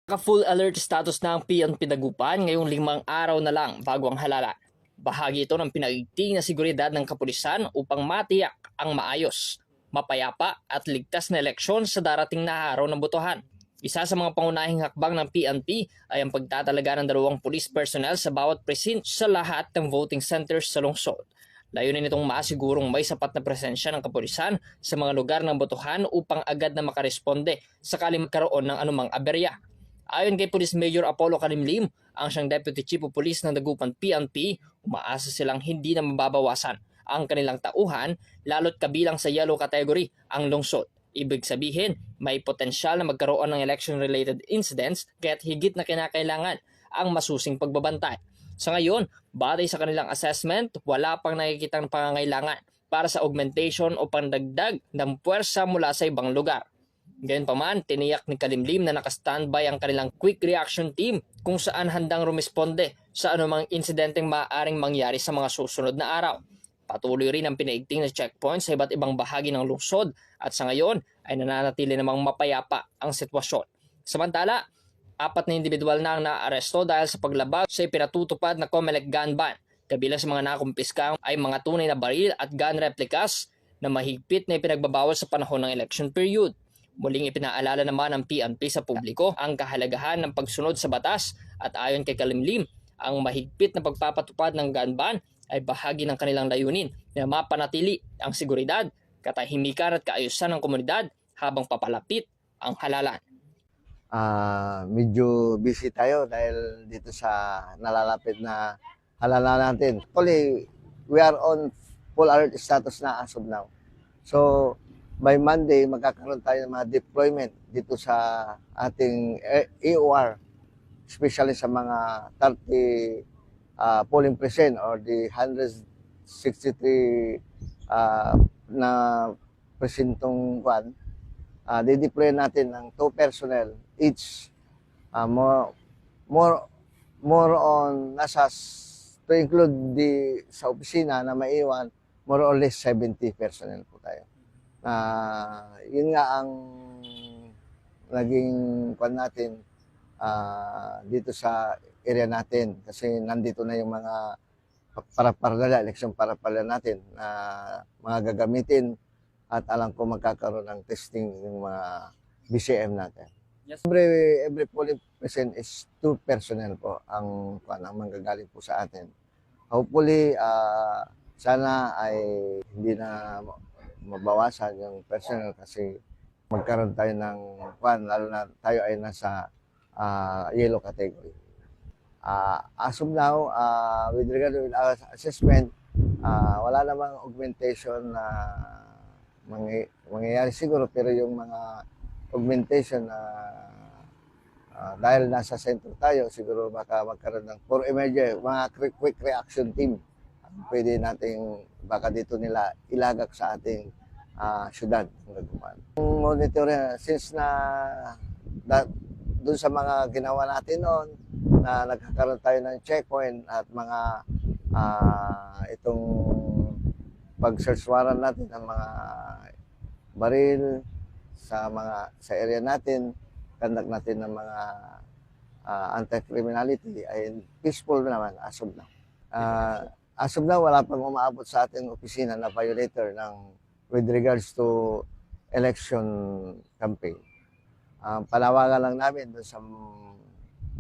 Naka-full alert status na ang PNP Dagupan ngayong 5 araw na lang bago ang halalan. Bahagi ito ng pinagigting na seguridad ng kapulisan upang matiyak ang maayos, mapayapa at ligtas na eleksyon sa darating na araw ng botohan. Isa sa mga pangunahing hakbang ng PNP ay ang pagtatalaga ng 2 police personnel sa bawat presinto sa lahat ng voting centers sa lungsod. Layunin nitong masigurong may sapat na presensya ng kapulisan sa mga lugar ng botohan upang agad na makaresponde sakaling magkaroon ng anumang aberya. Ayon kay Police Major Apollo Kalimlim, ang siyang Deputy Chief of Police ng Dagupan PNP, umaasa silang hindi na mababawasan ang kanilang tauhan lalo't kabilang sa yellow category ang lungsod. Ibig sabihin, may potensyal na magkaroon ng election-related incidents kaya't higit na kinakailangan ang masusing pagbabantay. Sa ngayon, batay sa kanilang assessment, wala pang nakikitang pangangailangan para sa augmentation o pandagdag ng puwersa mula sa ibang lugar. Gayunpaman, tiniyak ni Kalimlim na naka-standby ang kanilang quick reaction team kung saan handang rumisponde sa anumang insidenteng maaaring mangyari sa mga susunod na araw. Patuloy rin ang pinaigting na checkpoints sa iba't ibang bahagi ng lungsod at sa ngayon ay nananatili namang mapayapa ang sitwasyon. Samantala, 4 na individual na ang naaresto dahil sa paglabag sa ipinatutupad na COMELEC gun ban. Kabilang sa mga nakumpiska ay mga tunay na baril at gun replicas na mahigpit na ipinagbabawal sa panahon ng election period. Muling ipinaalala naman ng PNP sa publiko ang kahalagahan ng pagsunod sa batas at ayon kay Kalimlim, ang mahigpit na pagpapatupad ng gun ban ay bahagi ng kanilang layunin na mapanatili ang seguridad, katahimikan at kaayusan ng komunidad habang papalapit ang halalan. Medyo busy tayo dahil dito sa nalalapit na halalan natin. Actually, we are on full alert status na as of now. So, by Monday, magkakaroon tayo ng mga deployment dito sa ating EOR, especially sa mga 30 polling precinct or the 163 na presintong kwan. Dideploy natin ng 2 personnel each, more on to include sa opisina na maiwan, more or less 70 personnel po tayo. Yun nga ang naging kwan natin dito sa area natin kasi nandito na yung mga parapardala, election parapardala natin na mga gagamitin at alam ko magkakaroon ng testing yung mga BCM natin. Yes. Every polling precinct is 2 personnel po ang manggagaling po sa atin. Hopefully, sana ay hindi na mabawasan yung personnel kasi magkaroon tayo ng lalo na tayo ay nasa yellow category. As of now, with regard to our assessment, wala namang augmentation na mangyayari siguro, pero yung mga augmentation dahil nasa center tayo, siguro baka magkaroon ng for emergency, mga quick reaction team. Pwede nating baka dito nila ilagak sa ating syudad ng Dagupan. Monitoring, since doon sa mga ginawa natin noon, na nagkakaroon tayo ng checkpoint at mga itong pag-search warrant natin ng mga baril sa area natin, conduct natin ng mga anti-criminality ay peaceful naman as of now. As of now, wala pang umaabot sa ating opisina na violator with regards to election campaign. Panawagan lang namin doon sa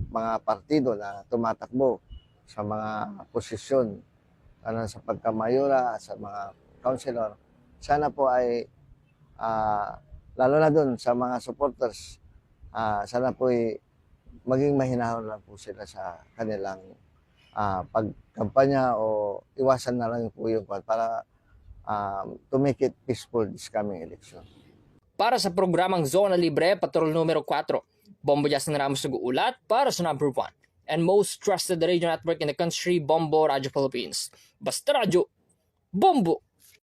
mga partido na tumatakbo sa mga posisyon sa pagkamayora, sa mga councilor. Sana po ay lalo na doon sa mga supporters, sana po ay maging mahinahon lang po sila sa kanilang pagkampanya o iwasan na lang po yung para to make it peaceful this coming election. Para sa programang Zona Libre, Patrol numero 4, Bombo Justin Ramos nag-uulat para sa number 1 and most trusted radio network in the country, Bombo Radio Philippines. Basta radyo, Bombo!